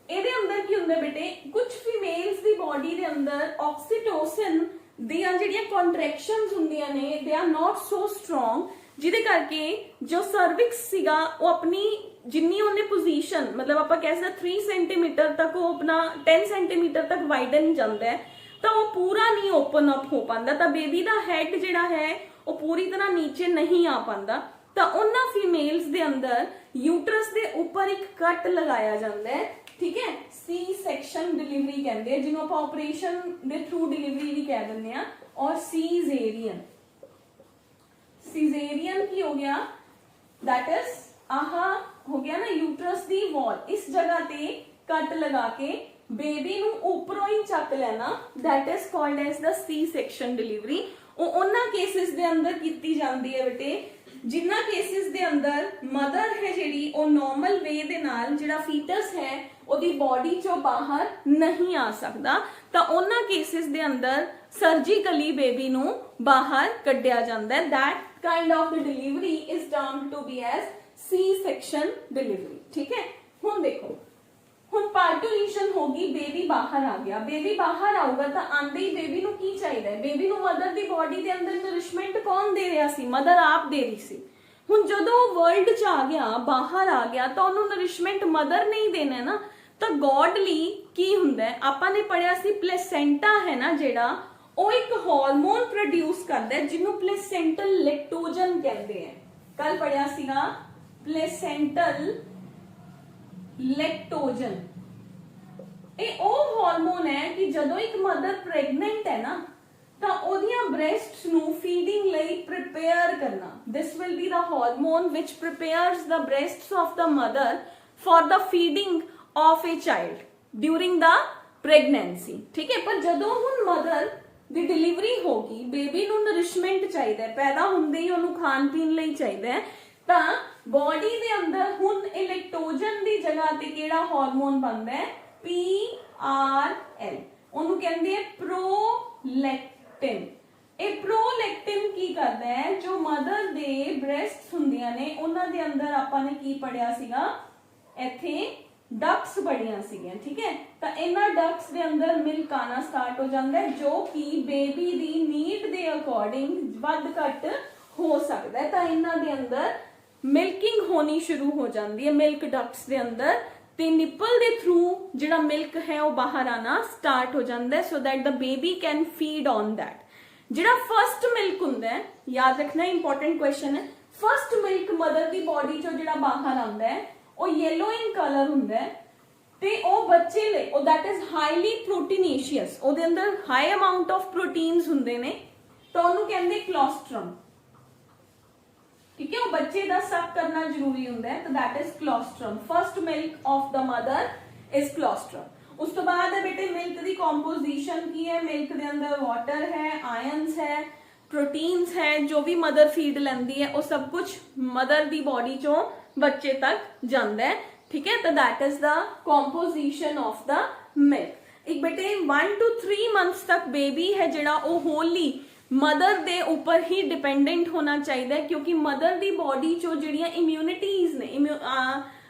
ਇਹਦੇ अंदर की हुंदा बेटे कुछ फीमेल्स दी बॉडी दे अंदर ऑक्सीटोसिन दियां ਜਿਹੜੀਆਂ कॉन्ट्रैक्शंस ਹੁੰਦੀਆਂ ਨੇ they are not so strong ਜਿਹਦੇ ਕਰਕੇ जो सर्विक्स ਸੀਗਾ ਉਹ ਆਪਣੀ ਜਿੰਨੀ ਉਹਨੇ ਪੋਜੀਸ਼ਨ मतलब ਆਪਾਂ ਕਹਿ ਸਕਦੇ 3 सेंटीमीटर तक ਉਹ अपना 10 सेंटीमीटर तक वाइडन ਜਾਂਦਾ है ਤਾਂ ਉਹ ਪੂਰਾ ਨਹੀਂ ओपन अप हो पांदा ਤਾਂ ਬੇਬੀ ਦਾ ਹੈਡ ਜਿਹੜਾ ਹੈ ਉਹ ਪੂਰੀ ਤਰ੍ਹਾਂ ਨੀਚੇ ਨਹੀਂ ਆ ਪਾਂਦਾ ਤਾਂ ਉਹਨਾਂ ਫੀਮੇल्स ਦੇ ਅੰਦਰ यूट्रस ਦੇ ਉੱਪਰ ਇੱਕ कट लगाया ਜਾਂਦਾ है। ठीक है। सी सैक्शन डिलीवरी कहते हैं जिन्हों आप ऑपरेशन के थ्रू डिलीवरी भी कह देंगे हैं। और सीजेरियन, सीजेरियन की हो गया दैट इज आहा हो गया ना यूट्रस दी वॉल, इस जगह ते कट लगा के बेबी ਨੂੰ ਉੱਪਰੋਂ ਹੀ ਚੱਕ ਲੈਣਾ, that is called as the C section delivery. ਉਹ ਉਹਨਾਂ ਕੇਸਿਸ ਦੇ ਅੰਦਰ ਕੀਤੀ ਜਾਂਦੀ ਹੈ ਬੇਟੇ ਜਿਨ੍ਹਾਂ ਕੇਸਿਸ ਦੇ ਅੰਦਰ ਮਦਰ ਹੈ ਜਿਹੜੀ ਉਹ ਨਾਰਮਲ ਵੇ ਦੇ ਨਾਲ ਜਿਹੜਾ ਫੀਟਸ ਹੈ ਉਹਦੀ ਬੋਡੀ ਚੋਂ ਬਾਹਰ ਨਹੀਂ ਆ ਸਕਦਾ, ਤਾਂ ਉਹਨਾਂ ਕੇਸਿਸ ਦੇ ਅੰਦਰ ਸਰਜੀਕਲੀ ਬੇਬੀ ਨੂੰ ਬਾਹਰ ਕੱਢਿਆ ਜਾਂਦਾ ਹੈ। That kind of the delivery is termed to be as C section delivery. ठीक है, हुण देखो हुण पार्टूलेशन होगी, बेबी बाहर आ गया, बेबी बाहर आऊगा तो आंदे ही बेबी ਨੂੰ ਕੀ ਚਾਹੀਦਾ ਹੈ, बेबी ਨੂੰ मदर ਦੀ ਬੋਡੀ ਦੇ ਅੰਦਰ ਨਰਿਸ਼ਮੈਂਟ ਕੌਣ ਦੇ ਰਿਹਾ ਸੀ, ਮਦਰ ਆਪ ਦੇ ਰਹੀ ਸੀ। ਹੁਣ ਜਦੋਂ ਵਰਲਡ ਚ ਆ ਗਿਆ, ਬਾਹਰ ਆ ਗਿਆ ਤਾਂ ਉਹਨੂੰ ਨਰਿਸ਼ਮੈਂਟ ਮਦਰ ਨਹੀਂ ਦੇਣਾ ਨਾ, ਤਾਂ ਗੋਡਲੀ ਕੀ ਹੁੰਦਾ ਹੈ, ਆਪਾਂ ਨੇ ਪੜਿਆ ਸੀ ਪਲੇਸੈਂਟਾ ਹੈ ਨਾ ਜਿਹੜਾ, ਉਹ ਇੱਕ ਹਾਰਮੋਨ ਪ੍ਰੋਡਿਊਸ ਕਰਦਾ ਹੈ ਜਿਹਨੂੰ ਪਲੇਸੈਂਟਲ ਲੈਕਟੋਜਨ ਕਹਿੰਦੇ ਆ। ਕੱਲ ਪੜਿਆ ਸੀਗਾ ਪਲੇਸੈਂਟਲ ਲੈਕਟੋਜਨ। ਇਹ ਉਹ ਹਾਰਮੋਨ ਹੈ ਕਿ ਜਦੋਂ ਇੱਕ ਮਦਰ ਪ੍ਰੈਗਨੈਂਟ ਹੈ ਨਾ ਤਾਂ ਉਹਦੀਆਂ ਬ੍ਰੈਸਟਸ ਨੂੰ ਫੀਡਿੰਗ ਲਈ ਪ੍ਰਿਪੇਅਰ ਕਰਨਾ। This will be the hormone which prepares the breasts of the mother for the feeding of a child during the pregnancy. ਠੀਕ ਹੈ, ਪਰ ਜਦੋਂ ਹੁਣ ਮਦਰ ਦੀ ਡਿਲੀਵਰੀ ਹੋ ਗਈ, ਬੇਬੀ ਨੂੰ ਨਰਿਸ਼ਮੈਂਟ ਚਾਹੀਦਾ ਹੈ, ਪੈਦਾ ਹੁੰਦੇ ਹੀ ਉਹਨੂੰ ਖਾਣ ਪੀਣ ਲਈ ਚਾਹੀਦਾ ਹੈ, ਤਾਂ ਬੋਡੀ ਦੇ ਅੰਦਰ ਹੁਣ ਇਲੈਕਟੋਜਨ ਦੀ ਜਗ੍ਹਾ ਤੇ ਕਿਹੜਾ ਹਾਰਮੋਨ ਬਣਦਾ ਹੈ, PRL, ਉਹਨੂੰ ਕਹਿੰਦੇ ਆ ਪ੍ਰੋਲੈਕਟਿਨ। ਇਹ ਪ੍ਰੋਲੈਕਟਿਨ ਕੀ ਕਰਦਾ ਹੈ, ਜੋ ਮਦਰ ਦੇ ਬ੍ਰੈਸਟਸ ਹੁੰਦੀਆਂ ਨੇ ਉਹਨਾਂ ਦੇ ਅੰਦਰ ਆਪਾਂ ਨੇ ਕੀ ਪੜਿਆ ਸੀਗਾ, ਇੱਥੇ ਡਕਸ ਬੜੀਆਂ ਸੀਗੀਆਂ। ਠੀਕ ਹੈ, ਤਾਂ ਇਹਨਾਂ ਡਕਸ ਦੇ ਅੰਦਰ ਮਿਲਕ ਆਣਾ ਸਟਾਰਟ ਹੋ ਜਾਂਦਾ ਹੈ ਜੋ ਕਿ ਬੇਬੀ ਦੀ ਨੀਡ ਦੇ ਅਕੋਰਡਿੰਗ ਵੱਧ ਘੱਟ ਹੋ ਸਕਦਾ ਹੈ, ਤਾਂ ਇਹਨਾਂ ਦੇ ਅੰਦਰ ਮਿਲਕਿੰਗ ਹੋਣੀ ਸ਼ੁਰੂ ਹੋ ਜਾਂਦੀ ਹੈ ਮਿਲਕ ਡਕਟਸ ਦੇ ਅੰਦਰ, ਤੇ ਨਿਪਲ ਦੇ ਥਰੂ ਜਿਹੜਾ ਮਿਲਕ ਹੈ ਉਹ ਬਾਹਰ ਆਣਾ ਸਟਾਰਟ ਹੋ ਜਾਂਦਾ ਹੈ, so that the baby can feed on that. ਜਿਹੜਾ ਫਰਸਟ ਮਿਲਕ ਹੁੰਦਾ ਹੈ, ਯਾਦ ਰੱਖਣਾ ਇੰਪੋਰਟੈਂਟ ਕੁਐਸਚਨ ਹੈ, ਫਰਸਟ ਮਿਲਕ ਮਦਰ ਦੀ ਬੋਡੀ ਚੋਂ ਜਿਹੜਾ ਬਾਹਰ ਆਉਂਦਾ ਹੈ ਉਹ ਯੈਲੋ ਇਨ ਕਲਰ ਹੁੰਦਾ ਹੈ, ਤੇ ਉਹ ਬੱਚੇ ਲਈ ਉਹ ਦੈਟ ਇਜ਼ ਹਾਈਲੀ ਪ੍ਰੋਟੀਨੇਸ਼ੀਅਸ, ਉਹਦੇ ਅੰਦਰ ਹਾਈ ਅਮਾਉਂਟ ਆਫ ਪ੍ਰੋਟੀਨਸ ਹੁੰਦੇ ਨੇ, ਤਾਂ ਉਹਨੂੰ ਕਹਿੰਦੇ ਕਲੋਸਟਰਮ। ठीक है, वो बच्चे का सक करना जरूरी होता है, तो that is colostrum. First milk of the mother is colostrum. उस तो बाद है बेटे मिल्क की कॉम्पोजिशन की है, मिल्क के अंदर वाटर है, आयंस है, प्रोटीन्स है, जो भी मदर फीड लेंदी है वो सब कुछ मदर की बॉडी चो बच्चे तक जाता है। ठीक है, तो that is the composition of the milk. एक बेटे 1 to 3 मंथ्स तक बेबी है जिहड़ा वो होली मदर दे ऊपर ही डिपेंडेंट होना चाहिए, क्योंकि मदर दी बॉडी चो जिहड़ियां इम्यूनिटीज ने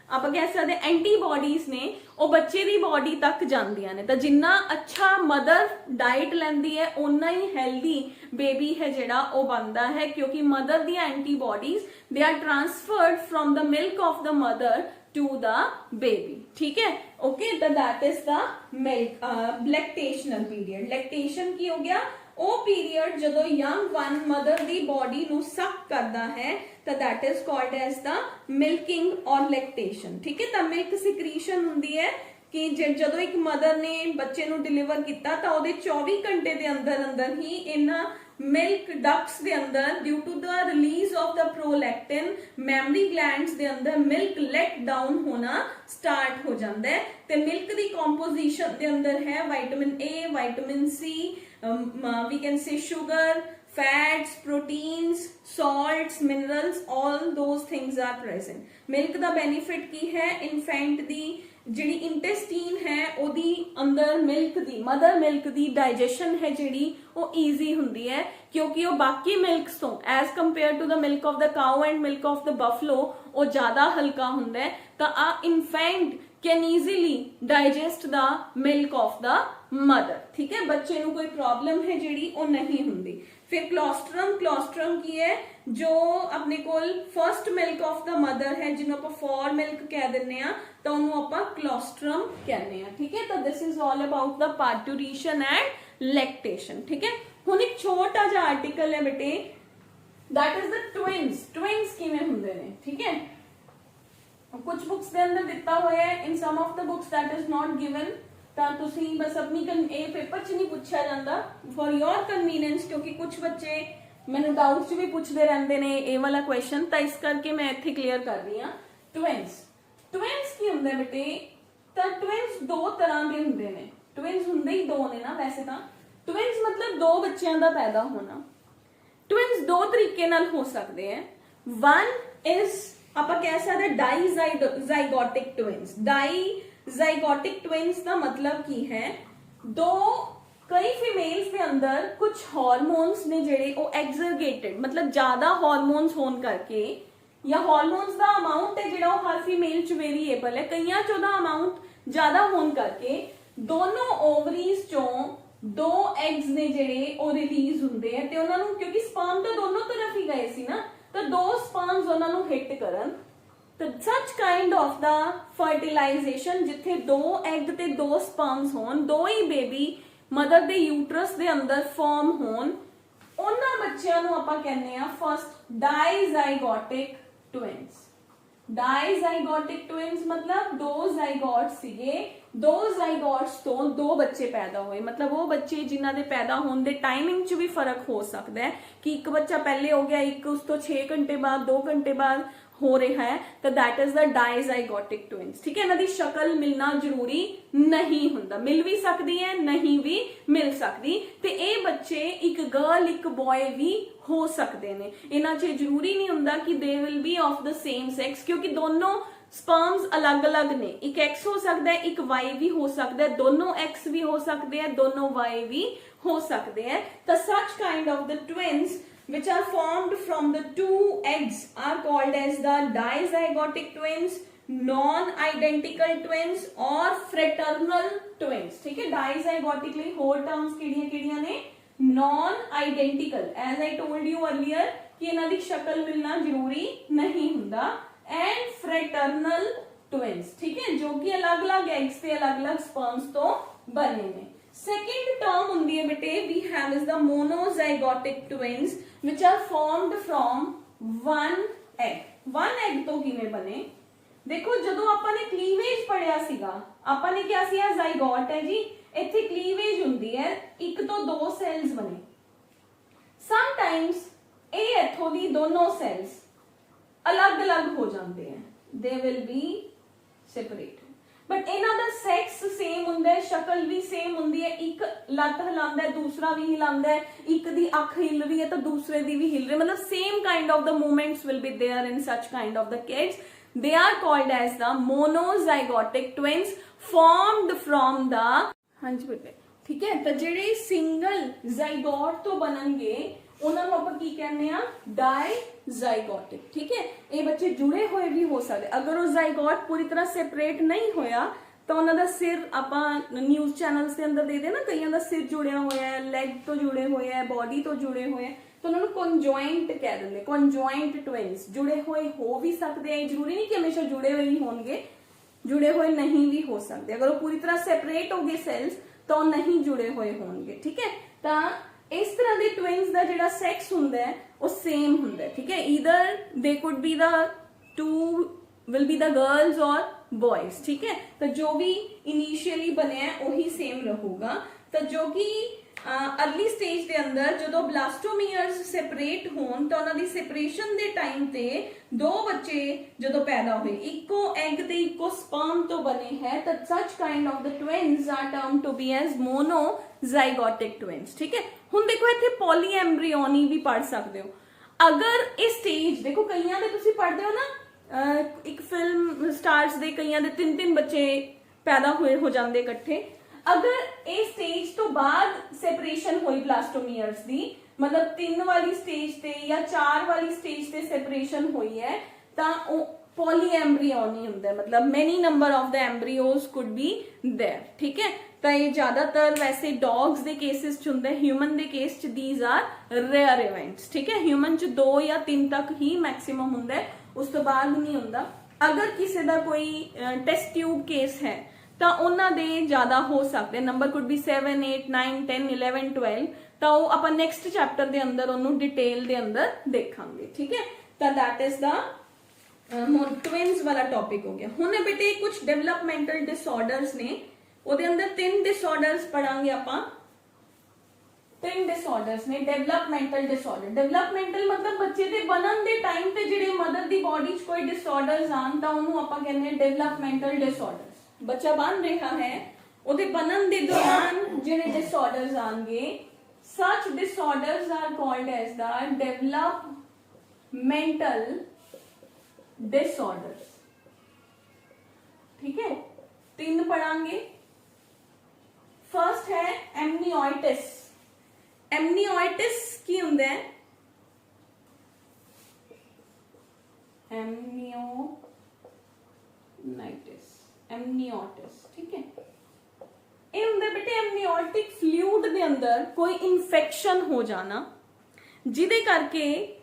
आप कह सकते एंटीबॉडीज ने वो बच्चे दी बॉडी तक जांदियां ने, तो जिन्ना अच्छा मदर डाइट लैंदी है उन्ना ही हेल्दी बेबी है जिहड़ा वो बनता है, क्योंकि मदर दी antibodies they are transferred from the milk of the mother to the baby. ठीक है, ओके, तो that is the milk lactational period. Lactation की हो गया ਉਹ ਪੀਰੀਅਡ ਜਦੋਂ ਯੰਗ ਵਨ ਮਦਰ ਦੀ ਬੋਡੀ ਨੂੰ ਸਕ ਕਰਦਾ ਹੈ, ਤਾਂ that is called as the milking or lactation. ਠੀਕ ਹੈ, ਤਾਂ ਮਿਲਕ ਸਿਕਰੀਸ਼ਨ ਹੁੰਦੀ ਹੈ ਕਿ ਜਦੋਂ ਇੱਕ ਮਦਰ ਨੇ ਬੱਚੇ ਨੂੰ ਡਿਲੀਵਰ ਕੀਤਾ ਤਾਂ ਉਹਦੇ 24 ਘੰਟੇ ਦੇ ਅੰਦਰ ਅੰਦਰ ਹੀ ਇਹਨਾਂ ਮਿਲਕ ਡਕਟਸ ਦੇ ਅੰਦਰ due to the release of the prolactin mammary glands ਦੇ ਅੰਦਰ ਮਿਲਕ ਲੈਟ ਡਾਊਨ ਹੋਣਾ ਸਟਾਰਟ ਹੋ ਜਾਂਦਾ ਹੈ, ਤੇ ਮਿਲਕ ਦੀ ਕੰਪੋਜੀਸ਼ਨ ਦੇ ਅੰਦਰ ਹੈ vitamin A, vitamin C, we can say sugar, fats, proteins, salts, minerals, all those things are present. Milk the benefit ਕੀ ਹੈ, infant ਦੀ ਜਿਹੜੀ ਇੰਟੈਸਟੀਨ ਹੈ ਉਹਦੀ ਅੰਦਰ ਮਿਲਕ ਦੀ ਮਦਰ ਮਿਲਕ ਦੀ ਡਾਈਜੈਸ਼ਨ ਹੈ ਜਿਹੜੀ ਉਹ ਈਜ਼ੀ ਹੁੰਦੀ ਹੈ, ਕਿਉਂਕਿ ਉਹ ਬਾਕੀ ਮਿਲਕਸ ਤੋਂ as compare to the milk of the cow and milk of the buffalo ਉਹ ਜ਼ਿਆਦਾ ਹਲਕਾ ਹੁੰਦਾ ਹੈ, ਤਾਂ ਆ infant can easily digest the milk of the mother। ठीक है, बच्चे ਨੂੰ कोई प्रॉब्लम है ਜਿਹੜੀ ਉਹ नहीं ਹੁੰਦੀ। फिर क्लोस्ट्रम, क्लोस्ट्रम की है जो अपने कोल first milk of the mother है जिन्हों ਆਪਾਂ फॉर मिल्क कह ਦਿੰਨੇ ਆ, ਤਾਂ ਉਹਨੂੰ ਆਪਾਂ क्लोस्ट्रम कहने ਆ। ठीक है, तो this is all about the parturition and lactation। ठीक है, ਹੁਣ ਇੱਕ ਛੋਟਾ ਜਿਹਾ ਆਰਟੀਕਲ ਹੈ ਬੇਟੇ, that is the twins। twins ਕਿਵੇਂ ਹੁੰਦੇ ਨੇ? ਠੀਕ ਹੈ, कुछ बुक्स के अंदर दिता हुआ है, in some of the books that is not given. ਤਾਂ ਤੁਸੀਂ ਬਸ ਆਪਣੀ ਇਹ ਪੇਪਰ 'ਚ ਨਹੀਂ ਪੁੱਛਿਆ ਜਾਂਦਾ ਫॉर योर ਕਨਵੀਨੀਅੰਸ, ਕਿਉਂਕਿ ਕੁਝ ਬੱਚੇ ਮੈਨੂੰ ਡਾਊਟਸ 'ਚ ਵੀ ਪੁੱਛਦੇ ਰਹਿੰਦੇ ਨੇ ਇਹ ਵਾਲਾ ਕੁਐਸਚਨ, ਤਾਂ ਇਸ ਕਰਕੇ ਮੈਂ ਇੱਥੇ ਕਲੀਅਰ ਕਰ ਰਹੀ ਹਾਂ। ਟਵਿਨਸ ਕੀ ਹੁੰਦਾ ਬੇਟੇ? ਤਾਂ ਟਵਿਨਸ ਦੋ ਤਰ੍ਹਾਂ ਦੇ ਹੁੰਦੇ ਨੇ। ਟਵਿਨਸ ਹੁੰਦੇ ਹੀ ਦੋ ਨੇ ਨਾ ਵੈਸੇ ਤਾਂ। ਟਵਿਨਸ ਮਤਲਬ ਦੋ ਬੱਚਿਆਂ ਦਾ ਪੈਦਾ ਹੋਣਾ। ਟਵਿਨਸ ਦੋ ਤਰੀਕੇ ਨਾਲ ਹੋ ਸਕਦੇ ਹੈ। ਵਨ ਇਜ਼ ਆਪਾਂ ਕਹਿ ਸਕਦੇ ਡਾਈਜ਼ਾਈਗੋਟਿਕ ਟਵਿਨਸ। डाइजाइगोटिक ट्विन्स का मतलब की है दो कई फीमेल्स के अंदर कुछ हार्मोन्स ने जेड़े वो एग्जरगेटेड मतलब ज्यादा हार्मोन्स होने करके या हार्मोन्स का अमाउंट है जेड़ा हर फीमेल च वेरीएबल है, कईयां चो दा अमाउंट ज्यादा होने करके दोनों ओवरीज चो दो एग्स ने जेड़े वो रिलीज हुंदे हैं ते उन्हां नूं क्योंकि स्पर्म तो दोनों तरफ ही गए सी ना, तो दो स्पर्म्स उन्हां नूं हिट करन तो such kind of the fertilization जिथे दो एग ते दो स्पर्म्स होन, दो ही बेबी मदर दे यूट्रस दे अंदर फॉर्म होन, उन्हां बच्चियां नूं आपां कहने आ first dizygotic twins. Dizygotic twins मतलब दो जाइगोट सीगे, दो जाइगोट्स तो दो बच्चे पैदा होए, मतलब वो बच्चे जिन्हां दे पैदा होने दे टाइमिंग च भी फर्क हो सकता है कि एक बच्चा पहले हो गया, एक उस तो 6 घंटे बाद 2 घंटे बाद हो रहा है, तो that is the dizygotic twins. ठीक है, इन्हां दी शक्ल मिलना जरूरी नहीं हुंदा, मिल भी सकदी है नहीं भी मिल सकदी, ते ये बच्चे एक गर्ल एक बॉय भी हो सकते ने। इन्हां च जरूरी नहीं हुंदा कि दे will B of the same sex, क्योंकि दोनों स्पर्म्स अलग अलग ने, एक एक्स हो सकता है एक वाई भी हो सकता है, दोनों एक्स भी हो सकते हैं दोनों वाई भी हो सकते हैं। तो such kind of the twins which are formed from the two eggs are called as the dizygotic twins, non-identical twins और fraternal twins। ठीक है, dizygotic ਲਈ ਹੋਰ terms ਕਿਹੜੀਆਂ ਨੇ? non-identical, as I told you earlier कि ਇਹਨਾਂ ਦੀ ਸ਼ਕਲ ਮਿਲਣਾ ਜ਼ਰੂਰੀ ਨਹੀਂ ਹੁੰਦਾ, and fraternal twins। ठीक है, जो कि अलग-अलग eggs ਤੇ अलग-अलग sperms ਤੋਂ ਬਣੇ ਨੇ। Second term ਹੁੰਦੀ ਹੈ ਬੇਟੇ we have is the monozygotic twins which are formed from one egg। one egg ਤੋਂ ਕਿਵੇਂ ਬਣੇ? ਦੇਖੋ ਜਦੋਂ ਆਪਾਂ ਨੇ ਕਲੀਵੇਜ ਪੜਿਆ ਸੀਗਾ ਆਪਾਂ ਨੇ ਕਿਹਾ ਸੀ ਇਹ ਜ਼ਾਈਗੋਟ ਹੈ ਜੀ, ਇੱਥੇ ਕਲੀਵੇਜ ਹੁੰਦੀ ਹੈ, ਇੱਕ ਤੋਂ ਦੋ ਸੈਲਸ ਬਣੇ। ਸਮਟਾਈਮਸ ਇਹ ਇੱਥੋਂ ਦੀ ਦੋਨੋਂ ਸੈਲਸ ਅਲੱਗ-ਅਲੱਗ ਹੋ ਜਾਂਦੇ हैं, they will be separated, but इन्हां दा सेक्स सेम हुंदा है, शक्ल भी सेम हुंदी है, एक लत्त हिलांदा है दूसरा भी हिलांदा है, एक दी अख हिल रही है तो दूसरे दी भी हिल रही है, मतलब same kind of the movements will be there in such kind of the kids. They are called as the monozygotic twins formed from the हाँ जी बेटे ठीक है। तो जेडे सिंगल जाइगोट तो बननगे उन्हां नूं आपां की कहने आ? डाइजाइगोटिक। ठीक है, ये बच्चे जुड़े हुए भी हो सकते, अगर वो जाइगोट पूरी तरह सेपरेट नहीं होया तो उन्हां दा सिर आपां न्यूज़ चैनल्स के अंदर देखदे ना, कईयां दा सिर जुड़िया होया है, लैग तो जुड़े हुए है, बॉडी तो जुड़े हुए हैं, तो उन्होंने कॉन्जॉइंट कह देंगे, कॉन्जॉइंट ट्विन्स। जुड़े हुए हो भी सकते हैं, जरूरी नहीं कि हमेशा जुड़े हुए ही होंगे, जुड़े हुए नहीं भी हो सकते, अगर वो पूरी तरह सेपरेट हो गए सेल्स तो नहीं जुड़े हुए होंगे। ठीक है, तो इस तरह के ट्विन्स का जिहड़ा सैक्स हुंदा है वो सेम हुंदा है। ठीक है, either they could be the two will be the girls और बॉयज। ठीक है, तो जो भी इनिशियली बने हैं वही सेम रहूगा। तो जो कि अर्ली स्टेज के अंदर जो ब्लास्टोमियर्स सेपरेट होन तो उन्हां दी सेपरेशन दे टाइम ते दो बच्चे जो पैदा हुए इको एग ते इको स्पर्म तो बने हैं, तो such kind of the twins are term to be as monozygotic twins. ठीक है, हुण देखो इत्थे पॉलीएम्ब्रियोनी भी पढ़ सकते हो। अगर इस स्टेज देखो कईयां दे तुसीं पढ़दे हो ना, एक फिल्म स्टार्स दे कईयां दे 3-3 बच्चे पैदा हुए हो जाते इकट्ठे, अगर इस स्टेज तो बाद सेपरेशन हुई ब्लास्टोमियर्स दी, मतलब 3 वाली स्टेज ते या 4 वाली स्टेज ते सेपरेशन हुई है, तो पॉलीएम्ब्रियोनी हुंदा है, मतलब many number of the embryos could be there. ठीक है, तो ये ज्यादातर वैसे डॉग्स दे केसेस च हुंदा है, ह्यूमन दे केस च दीज आर रेयर इवेंट्स। ठीक है, ह्यूमन च 2 या 3 तक ही मैक्सिमम हुंदा है, उस तो बाद नहीं हुंदा। अगर किसी दा कोई टेस्ट ट्यूब केस है तो उन्होंने ज्यादा हो सकते हैं, नंबर कुड बी 7, 8, 9, 10, 11, 12, तो आप नेक्स्ट चैप्टर के अंदर उन्होंने डिटेल के अंदर देखांगे। ठीक है, तो दैट इज द ट्विंस वाला टॉपिक हो गया। हुण बेटे कुछ डेवलपमेंटल डिसऑर्डर्स ने, ਉਹਦੇ ਅੰਦਰ 3 डिसऑर्डर्स पढ़ांगे ਆਪਾਂ। 3 डिसऑर्डर्स ने डेवलपमेंटल डिसऑर्डर। डेवलपमेंटल मतलब बच्चे ਦੇ ਬਣਨ ਦੇ ਟਾਈਮ ਤੇ ਜਿਹੜੇ ਮਦਰ ਦੀ ਬਾਡੀ 'ਚ ਕੋਈ डिसऑर्डर्स ਆਣ ਤਾਂ ਉਹਨੂੰ ਆਪਾਂ ਕਹਿੰਦੇ ਹਾਂ डेवलपमेंटल डिसऑर्डर्स। ਬੱਚਾ ਬਣ ਰਿਹਾ ਹੈ, ਉਹਦੇ ਬਣਨ ਦੇ ਦੌਰਾਨ ਜਿਹੜੇ डिसऑर्डर्स ਆਣਗੇ, such disorders are called as the developmental disorders। ठीक है, 3 पढ़ांगे। फर्स्ट है एमनियोटिस। एमनियोटिस की हुंदा है एमनियोनाइटिस, एमनियोटिस। ठीक है, ਇਹ ਹੁੰਦਾ ਬੇਟੇ ਐਮਨੀਓਟਿਕ ਫਲੂਇਡ ਦੇ ਅੰਦਰ ਕੋਈ ਇਨਫੈਕਸ਼ਨ ਹੋ ਜਾਣਾ, ਜਿਹਦੇ ਕਰਕੇ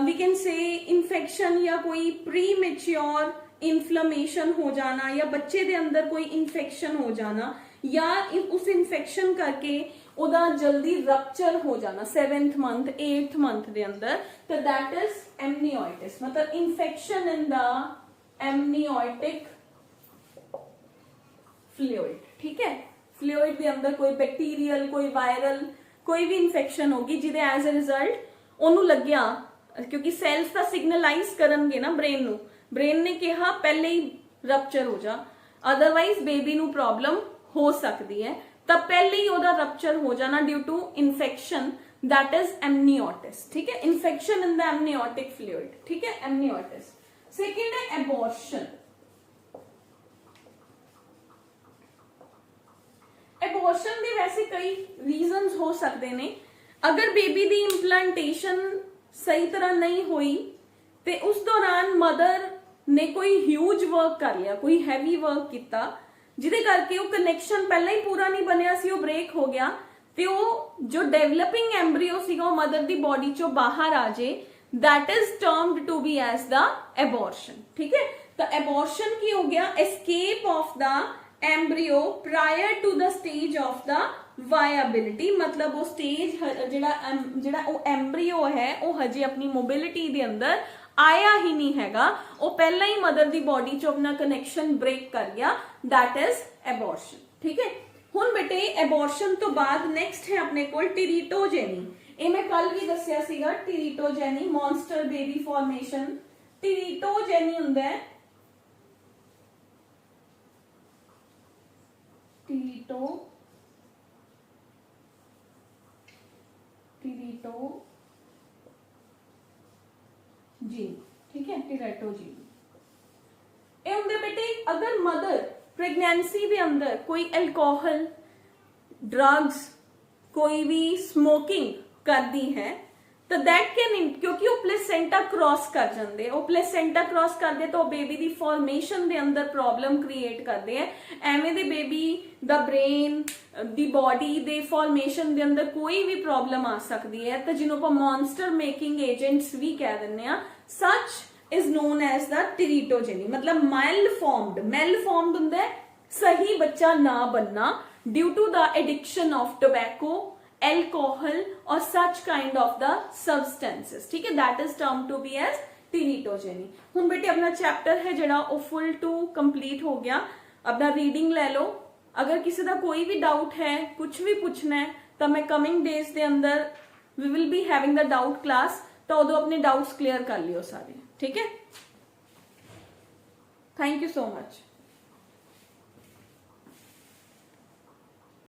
ਵੀ ਕੈਨ ਸੇ ਇਨਫੈਕਸ਼ਨ ਜਾਂ ਕੋਈ ਪ੍ਰੀਮੈਚੁਰ ਇਨਫਲੇਮੇਸ਼ਨ ਹੋ ਜਾਣਾ, ਜਾਂ ਬੱਚੇ ਦੇ ਅੰਦਰ ਕੋਈ ਇਨਫੈਕਸ਼ਨ ਹੋ ਜਾਣਾ, ਜਾਂ ਉਸ ਇਨਫੈਕਸ਼ਨ ਕਰਕੇ ਉਹਦਾ ਜਲਦੀ ਰਪਚਰ ਹੋ ਜਾਣਾ 7th ਮੰਥ 8th ਮੰਥ ਦੇ ਅੰਦਰ, ਤਾਂ ਦੈਟ ਇਜ਼ ਐਮਨੀਓਟਿਸ। ਮਤਲਬ infection in the amniotic fluid. ठीक है, फ्लूइड के अंदर कोई बैक्टीरियल, कोई वायरल, कोई भी इन्फेक्शन होगी जिदे एज ए रिजल्ट ओनू लग्या, क्योंकि सैल्स दा सिग्नलाइज करनगे ना ब्रेन नू, ब्रेन ने कहा पहले ही रपचर हो जा, अदरवाइज बेबी नू प्रॉब्लम हो सकती है, तब पहले ही ओदा रपचर हो जाना due to infection, that is amnionitis. ठीक है, infection in the amniotic fluid. ठीक है, एमनियोटिस। सेकेंड है एबॉर्शन। एबॉर्शन ਦੇ वैसे कई रीजंस हो सकते ने। अगर बेबी दी इंप्लांटेशन सही तरह नहीं हुई ते उस दौरान मदर ने कोई ह्यूज वर्क कर लिया, कोई हैवी वर्क किया, जिदे करके वो कनैक्शन पहले ही पूरा नहीं बनया सी, वो ब्रेक हो गया, ते वो जो डेवलपिंग एम्ब्रियो सीगा वो मदर दी बॉडी चो बाहर आ जाए, that is termed to be as the abortion. ठीक है, तो एबॉर्शन की हो गया escape of the embryo prior to the stage of the viability. मतलब वो स्टेज जिहड़ा वो एम्ब्रियो है वो हजे अपनी मोबिलिटी दे अंदर आया ही नहीं हैगा, वो पहला ही मदर दी बॉडी चो अपना कनैक्शन ब्रेक कर गया, दैट इज एबॉर्शन। ठीक है, हुण बेटे एबॉर्शन तो बाद नेक्स्ट है अपने कोल टीरिटोजेनी। ये मैं कल भी दस्सिया सीगा, टीरिटोजेनी मॉन्स्टर बेबी फॉर्मेशन। टीरिटोजेनी हुंदा है टीरिटोजीन। ठीक है, टीरिटोजीन। ये हुंदे बेटे अगर मदर प्रेगनेंसी दे अंदर कोई अल्कोहल, ड्रग्स, कोई भी स्मोकिंग करती है तो दैट कैन, क्योंकि वो प्लेसेंटा क्रॉस कर जाते, वो प्लेसेंटा क्रॉस करते तो बेबी दी फॉर्मेशन दे अंदर प्रॉब्लम क्रिएट करते हैं। एवें दे बेबी द ब्रेन दी बॉडी दे फॉर्मेशन दे अंदर कोई भी प्रॉब्लम आ सकती है, तो जिन्हों पर मॉन्स्टर मेकिंग एजेंट्स भी कह दिंदे आ। Such is known as the teratogeny. मतलब माइल्ड फॉर्म्ड हुंदा है सही बच्चा ना बनना due to the addiction of tobacco, alcohol और such kind of the substances. ठीक है, that is term to be as teratogeny. हुण बेटे अपना चैप्टर है जिहड़ा वो फुल टू कंप्लीट हो गया। अपना रीडिंग ले लो। अगर किसी का कोई भी डाउट है, कुछ भी पूछना है, तो मैं कमिंग डेज के अंदर we will be having the doubt class, तो उदों अपने डाउट्स क्लियर कर लियो सारे। ठीक है, थैंक यू सो मच।